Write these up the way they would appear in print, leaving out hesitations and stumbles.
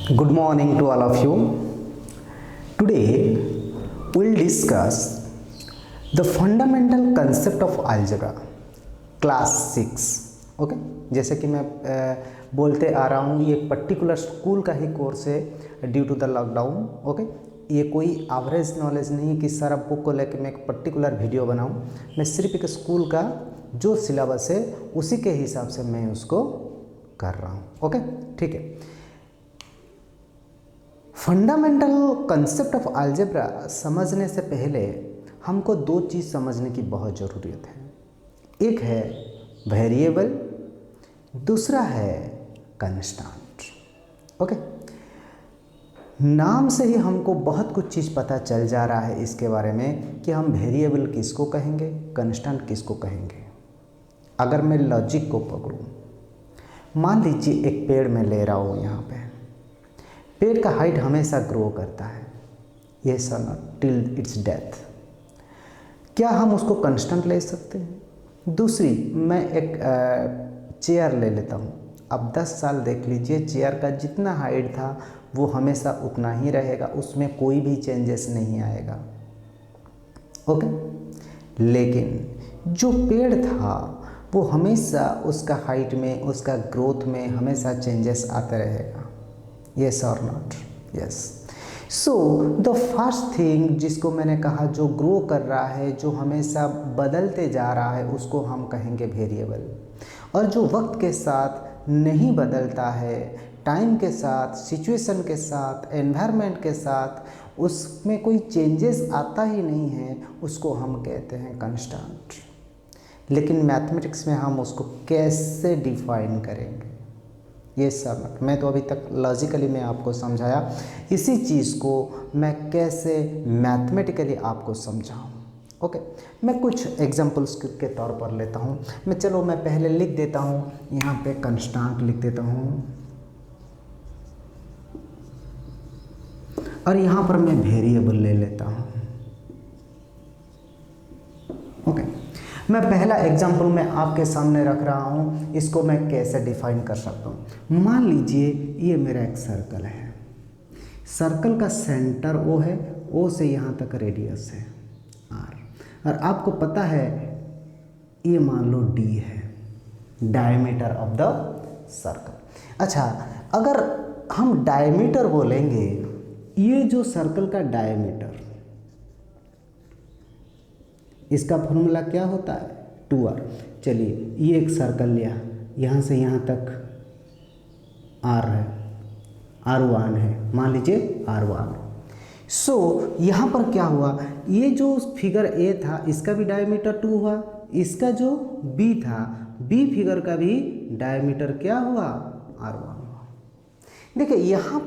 Good morning to all of you. Today we'll discuss the fundamental concept of algebra class 6. Okay जैसे कि मैं बोलते आ रहा हूँ, ये एक पर्टिकुलर स्कूल का ही कोर्स है due to the lockdown. Okay ये कोई एवरेज नॉलेज नहीं कि सारा बुक को लेकर मैं एक पर्टिकुलर वीडियो बनाऊँ. मैं सिर्फ एक स्कूल का जो सिलेबस है उसी के हिसाब से मैं उसको कर रहा हूँ. ओके ठीक है. फंडामेंटल कंसेप्ट ऑफ अलजेब्रा समझने से पहले हमको दो चीज़ समझने की बहुत ज़रूरत है. एक है वेरिएबल, दूसरा है कंस्टेंट. ओके नाम से ही हमको बहुत कुछ चीज़ पता चल जा रहा है इसके बारे में कि हम वेरिएबल किसको कहेंगे, कंस्टेंट किसको कहेंगे. अगर मैं लॉजिक को पकड़ूं, मान लीजिए एक पेड़ में ले रहा हूँ. यहाँ पे पेड़ का हाइट हमेशा ग्रो करता है, ये सर टिल इट्स डेथ. क्या हम उसको कांस्टेंट ले सकते हैं? दूसरी, मैं एक चेयर ले लेता हूँ. अब 10 साल देख लीजिए, चेयर का जितना हाइट था वो हमेशा उतना ही रहेगा, उसमें कोई भी चेंजेस नहीं आएगा. ओके लेकिन जो पेड़ था वो हमेशा उसका हाइट में, उसका ग्रोथ में हमेशा चेंजेस आते रहेगा. Yes or not? Yes. So the first thing जिसको मैंने कहा जो ग्रो कर रहा है, जो हमेशा बदलते जा रहा है, उसको हम कहेंगे वेरिएबल. और जो वक्त के साथ नहीं बदलता है, टाइम के साथ, सिचुएशन के साथ, एनवायरनमेंट के साथ उसमें कोई चेंजेस आता ही नहीं है, उसको हम कहते हैं कांस्टेंट. लेकिन मैथमेटिक्स में हम उसको कैसे डिफाइन करेंगे? ये सब मैं तो अभी तक लॉजिकली मैं आपको समझाया, इसी चीज़ को मैं कैसे मैथमेटिकली आपको समझाऊँ. ओके मैं कुछ एग्जांपल्स के तौर पर लेता हूँ. मैं पहले लिख देता हूँ, यहाँ पे कांस्टेंट लिख देता हूँ और यहाँ पर मैं वेरिएबल ले लेता हूँ. ओके मैं पहला एग्जाम्पल मैं आपके सामने रख रहा हूँ, इसको मैं कैसे डिफाइन कर सकता हूँ. मान लीजिए ये मेरा एक सर्कल है. सर्कल का सेंटर O है, O से यहाँ तक रेडियस है R, और आपको पता है ये मान लो D है, डायमीटर ऑफ द सर्कल. अच्छा अगर हम डायमीटर बोलेंगे, ये जो सर्कल का डायमीटर, इसका फॉर्मूला क्या होता है? 2r. चलिए ये एक सर्कल लिया, यहाँ से यहाँ तक r है, r1 है, मान लीजिए r1. सो यहाँ पर क्या हुआ, ये जो फिगर a था इसका भी डायमीटर 2 हुआ, इसका जो b था, b फिगर का भी डायमीटर क्या हुआ? r1 हुआ. देखिए यहाँ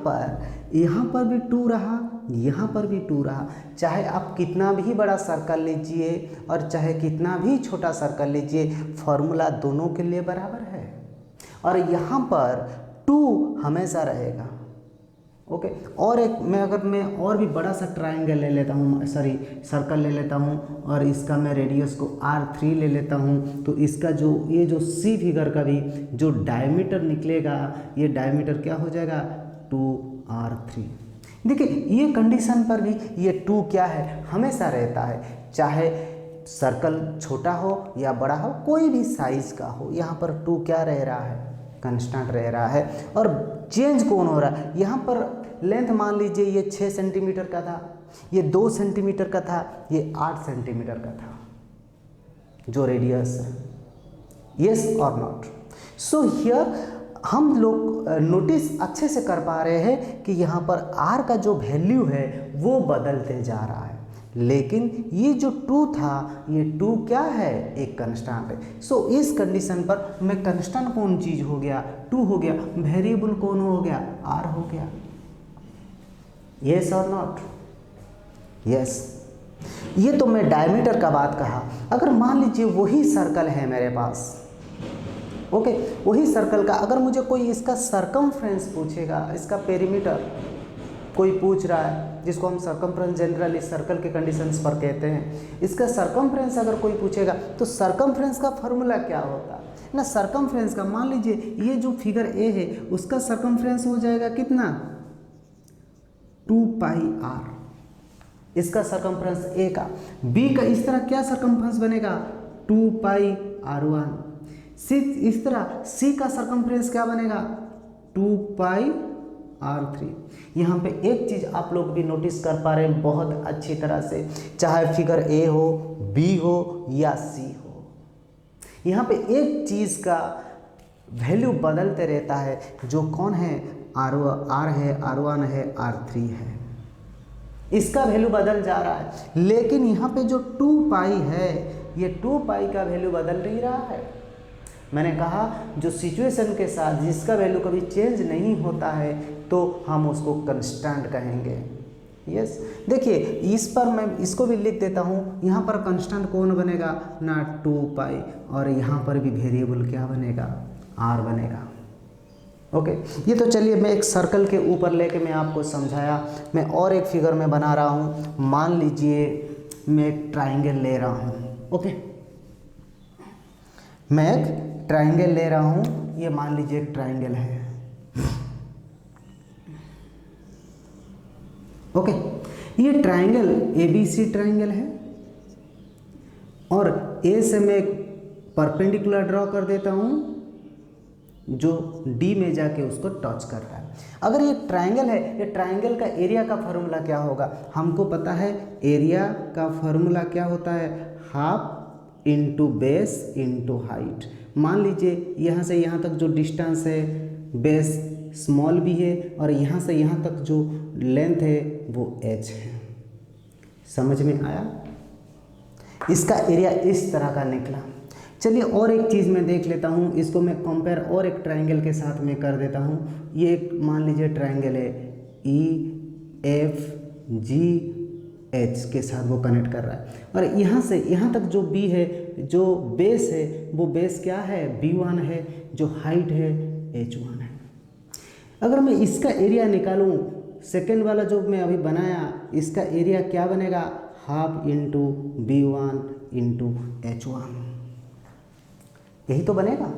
पर भी 2 रहा, यहाँ पर भी 2 रहा. चाहे आप कितना भी बड़ा सर्कल लीजिए और चाहे कितना भी छोटा सर्कल लीजिए, फॉर्मूला दोनों के लिए बराबर है. और यहाँ पर 2 हमेशा रहेगा. ओके और एक अगर मैं और भी बड़ा सा ट्राइंगल ले लेता हूँ, सर्कल ले लेता हूँ और इसका मैं रेडियस को r3 ले लेता हूँ, तो इसका ये जो C फिगर का भी जो डायमीटर निकलेगा, ये डायमीटर क्या हो जाएगा? 2r3. देखिए ये कंडीशन पर भी ये 2 क्या है? हमेशा रहता है, चाहे सर्कल छोटा हो या बड़ा हो, कोई भी साइज का हो, यहाँ पर 2 क्या रह रहा है? कांस्टेंट रह रहा है. और चेंज कौन हो रहा है? यहाँ पर लेंथ मान लीजिए ये 6 सेंटीमीटर का था, ये 2 सेंटीमीटर का था, ये 8 सेंटीमीटर का था जो रेडियस है. यस और नॉट? सो हियर हम लोग नोटिस अच्छे से कर पा रहे हैं कि यहाँ पर r का जो वैल्यू है वो बदलते जा रहा है, लेकिन ये जो 2 था, ये 2 क्या है? एक कांस्टेंट है. सो इस कंडीशन पर मैं कांस्टेंट कौन चीज़ हो गया? 2 हो गया. वेरिएबल कौन हो गया? r हो गया. यस और नॉट? यस. ये तो मैं डायमीटर का बात कहा. अगर मान लीजिए वही सर्कल है मेरे पास, ओके वही सर्कल का अगर मुझे कोई इसका सरकमफ्रेंस पूछेगा, इसका पेरीमीटर कोई पूछ रहा है, जिसको हम सरकमफ्रेंस जनरली सर्कल के कंडीशंस पर कहते हैं, इसका सरकमफ्रेंस अगर कोई पूछेगा तो सरकमफ्रेंस का फॉर्मूला क्या होता ना? सरकमफ्रेंस का मान लीजिए ये जो फिगर ए है उसका सरकमफ्रेंस हो जाएगा कितना? 2 पाई आर, इसका सरकमफ्रेंस ए का। बी का इस तरह क्या सरकमफ्रेंस बनेगा 2 पाई r1। सी इस तरह सी का सरकमफ्रेंस क्या बनेगा 2 पाई r3। यहाँ पे एक चीज़ आप लोग भी नोटिस कर पा रहे हैं बहुत अच्छी तरह से, चाहे फिगर ए हो, बी हो या सी हो, यहाँ पे एक चीज़ का वैल्यू बदलते रहता है, जो कौन है आर है, R1 है, R3 है, इसका वैल्यू बदल जा रहा है। लेकिन यहाँ पे जो 2 पाई है, ये 2 पाई का वैल्यू बदल नहीं रहा है। मैंने कहा जो सिचुएशन के साथ जिसका वैल्यू कभी चेंज नहीं होता है तो हम उसको कांस्टेंट कहेंगे। यस, देखिए इस पर मैं इसको भी लिख देता हूँ, यहाँ पर कांस्टेंट कौन बनेगा ना 2 पाई, और यहाँ पर भी वेरिएबल क्या बनेगा आर बनेगा। ओके, ये तो चलिए मैं एक सर्कल के ऊपर लेके मैं आपको समझाया। मैं और एक फिगर में बना रहा हूँ। मान लीजिए मैं एक ट्राइंगल ले रहा हूँ। ओके, मैं एक ट्राइंगल ले रहा हूँ, ये मान लीजिए एक ट्राइंगल है। ओके, ये ट्राइंगल ABC ट्राइंगल है, और ए से मैं एक परपेंडिकुलर ड्रॉ कर देता हूँ जो डी में जाके उसको टच करता है। अगर ये ट्राइंगल है, ये ट्राइंगल का एरिया का फॉर्मूला क्या होगा, हमको पता है एरिया का फॉर्मूला क्या होता है, half into base into height. मान लीजिए यहाँ से यहाँ तक जो डिस्टेंस है बेस स्मॉल भी है, और यहाँ से यहाँ तक जो लेंथ है वो h है। समझ में आया? इसका एरिया इस तरह का निकला। चलिए और एक चीज़ मैं देख लेता हूँ, इसको मैं कंपेयर और एक ट्राइंगल के साथ में कर देता हूँ। ये एक मान लीजिए ट्राइंगल है, EFGH के साथ वो कनेक्ट कर रहा है, और यहाँ से यहाँ तक जो B है, जो बेस है, वो बेस क्या है B1 है, जो हाइट है H1 है। अगर मैं इसका एरिया निकालूँ, सेकेंड वाला जो मैं अभी बनाया, इसका एरिया क्या बनेगा half into B1 into H1, यही तो बनेगा।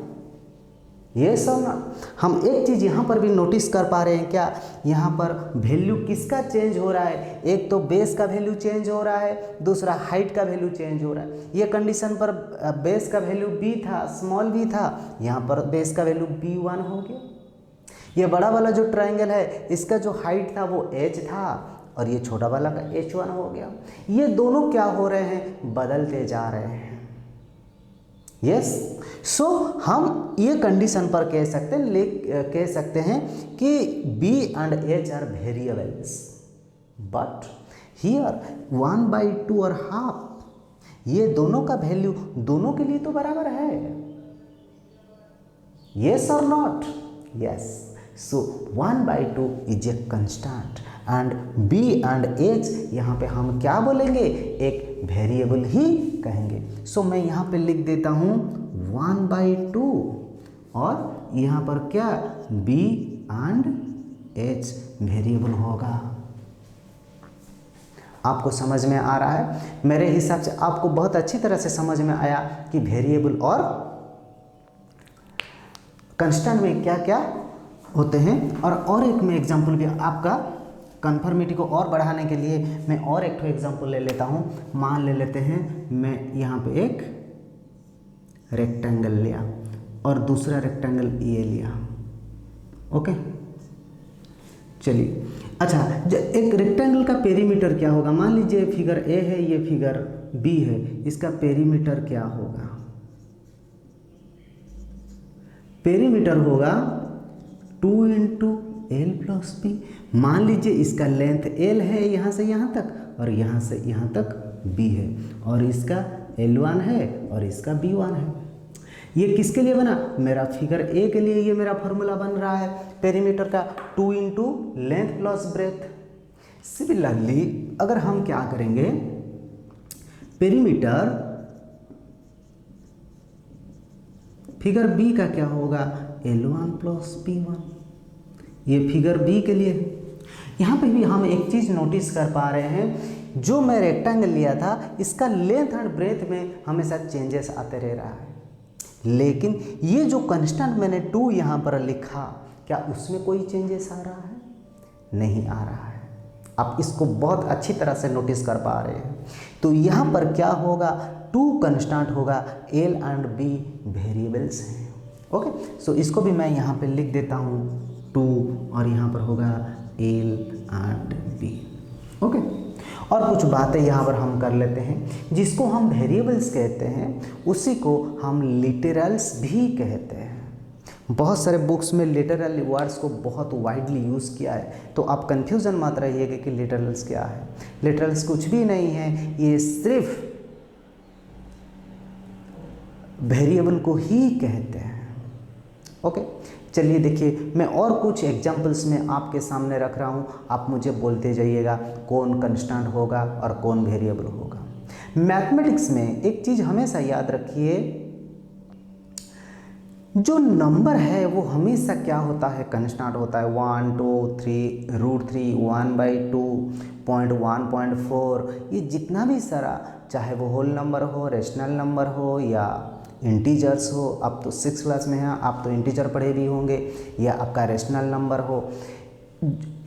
ये सब ना, हम एक चीज़ यहाँ पर भी नोटिस कर पा रहे हैं क्या, यहाँ पर वैल्यू किसका चेंज हो रहा है, एक तो बेस का वैल्यू चेंज हो रहा है, दूसरा हाइट का वैल्यू चेंज हो रहा है। ये कंडीशन पर बेस का वैल्यू B था, स्मॉल b था, यहाँ पर बेस का वैल्यू B1 हो गया। ये बड़ा वाला जो ट्राइंगल है, इसका जो हाइट था वो h था, और ये छोटा वाला का H1 हो गया। ये दोनों क्या हो रहे हैं, बदलते जा रहे हैं। यस, सो हम ये कंडीशन पर कह सकते हैं कि B and H are variables, but here 1/2 और हाफ, ये दोनों का वैल्यू दोनों के लिए तो बराबर है। यस और not? Yes, so 1/2 is a constant and B and H यहाँ पे हम क्या बोलेंगे, एक वेरिएबल ही कहेंगे। सो मैं यहाँ पे लिख देता हूँ 1/2, और यहाँ पर क्या B and H वेरिएबल होगा। आपको समझ में आ रहा है? मेरे हिसाब से आपको बहुत अच्छी तरह से समझ में आया कि वेरिएबल और कांस्टेंट में क्या क्या होते हैं। और एक मैं एग्जांपल भी आपका कन्फर्मिटी को और बढ़ाने के लिए मैं और एक एग्जांपल ले लेता हूँ। मान ले लेते हैं मैं यहाँ पे एक रेक्टेंगल लिया और दूसरा रेक्टेंगल ये लिया। ओके, चलिए अच्छा, एक रेक्टेंगल का पेरीमीटर क्या होगा, मान लीजिए फिगर ए है, ये फिगर बी है, इसका पेरीमीटर क्या होगा, पेरीमीटर होगा 2 × L + B। मान लीजिए इसका लेंथ L है यहाँ से यहाँ तक, और यहाँ से यहाँ तक B है, और इसका L1 है और इसका B1 है। ये किसके लिए बना, मेरा फिगर ए के लिए ये मेरा फॉर्मूला बन रहा है पेरीमीटर का, 2 × लेंथ + ब्रेथ। सिमिलरली अगर हम क्या करेंगे, पेरीमीटर फिगर बी का क्या होगा, L1 + B1। ये फिगर बी के लिए। यहाँ पे भी हम एक चीज़ नोटिस कर पा रहे हैं, जो मैं रेक्टेंगल लिया था इसका लेंथ एंड ब्रेथ में हमेशा चेंजेस आते रह रहा है, लेकिन ये जो कांस्टेंट मैंने 2 यहाँ पर लिखा, क्या उसमें कोई चेंजेस आ रहा है, नहीं आ रहा है। आप इसको बहुत अच्छी तरह से नोटिस कर पा रहे हैं। तो यहाँ पर क्या होगा, 2 कंस्टेंट होगा, एल एंड बी वेरिएबल्स हैं। ओके, सो इसको भी मैं यहाँ पे लिख देता हूँ 2 और यहाँ पर होगा एल एंड बी। ओके, और कुछ बातें यहाँ पर हम कर लेते हैं। जिसको हम वेरिएबल्स कहते हैं उसी को हम लिटरल्स भी कहते हैं। बहुत सारे बुक्स में लिटरल वर्ड्स को बहुत वाइडली यूज़ किया है, तो आप कंफ्यूजन मत रहिएगा कि लिटरल्स क्या है। लिटरल्स कुछ भी नहीं है, ये सिर्फ वेरिएबल को ही कहते हैं। ओके, चलिए देखिए, मैं और कुछ एग्जांपल्स में आपके सामने रख रहा हूँ, आप मुझे बोलते जाइएगा कौन कंस्टेंट होगा और कौन वेरिएबल होगा। मैथमेटिक्स में एक चीज़ हमेशा याद रखिए, जो नंबर है वो हमेशा क्या होता है, कंस्टेंट होता है। 1 2 3 √3 1/2 0.1 0.4, ये जितना भी सारा, चाहे वो होल नंबर हो, रेशनल नंबर हो या इंटीजर्स हो। आप तो 6th क्लास में हैं, आप तो इंटीजर पढ़े भी होंगे, या आपका रेशनल नंबर हो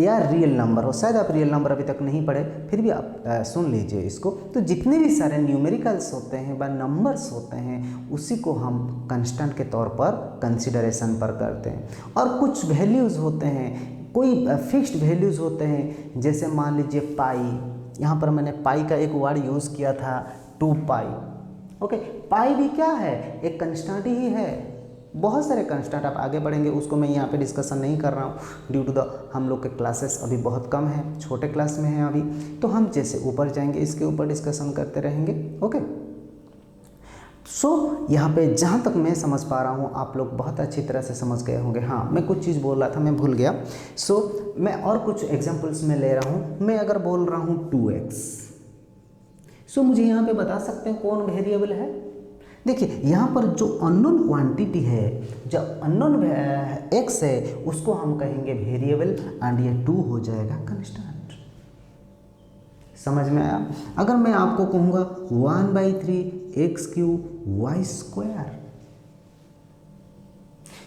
या रियल नंबर हो। शायद आप रियल नंबर अभी तक नहीं पढ़े, फिर भी आप सुन लीजिए इसको। तो जितने भी सारे न्यूमेरिकल्स होते हैं व नंबर्स होते हैं, उसी को हम कंस्टेंट के तौर पर कंसिडरेशन पर करते हैं। और कुछ वैल्यूज़ होते हैं, कोई फिक्स्ड वैल्यूज़ होते हैं, जैसे मान लीजिए पाई। यहाँ पर मैंने पाई का एक वर्ड यूज़ किया था, 2 पाई। ओके, पाई भी क्या है, एक कंस्टेंट ही है। बहुत सारे कंस्टेंट आप आगे बढ़ेंगे, उसको मैं यहाँ पे डिस्कशन नहीं कर रहा हूँ ड्यू टू द हम लोग के क्लासेस अभी बहुत कम है, छोटे क्लास में हैं अभी। तो हम जैसे ऊपर जाएंगे इसके ऊपर डिस्कशन करते रहेंगे। ओके, सो यहाँ पे जहाँ तक मैं समझ पा रहा हूँ आप लोग बहुत अच्छी तरह से समझ गए होंगे। हाँ, मैं कुछ चीज़ बोल रहा था, मैं भूल गया। सो मैं और कुछ एग्जाम्पल्स में ले रहा हूँ। मैं अगर बोल रहा हूँ 2x, सो मुझे यहाँ पे बता सकते हैं कौन वेरिएबल है। देखिए, यहाँ पर जो अननोन क्वांटिटी है, जब अननोन x है, उसको हम कहेंगे वेरिएबल एंड ये 2 हो जाएगा कंस्टेंट। समझ में आया? अगर मैं आपको कहूँगा 1/3 x³y²,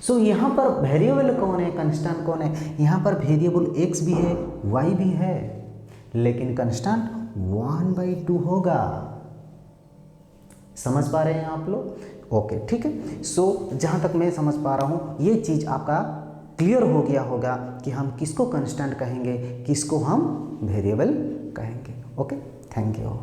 सो यहाँ पर वेरिएबल कौन है, कंस्टेंट कौन है? यहाँ पर वेरिएबल x भी है, y भी है, लेकिन कंस्टेंट 1/2 होगा। समझ पा रहे हैं आप लोग? ओके, ठीक है। सो जहाँ तक मैं समझ पा रहा हूँ, ये चीज़ आपका क्लियर हो गया होगा कि हम किसको कंस्टेंट कहेंगे, किसको हम वेरिएबल कहेंगे। Okay, thank you.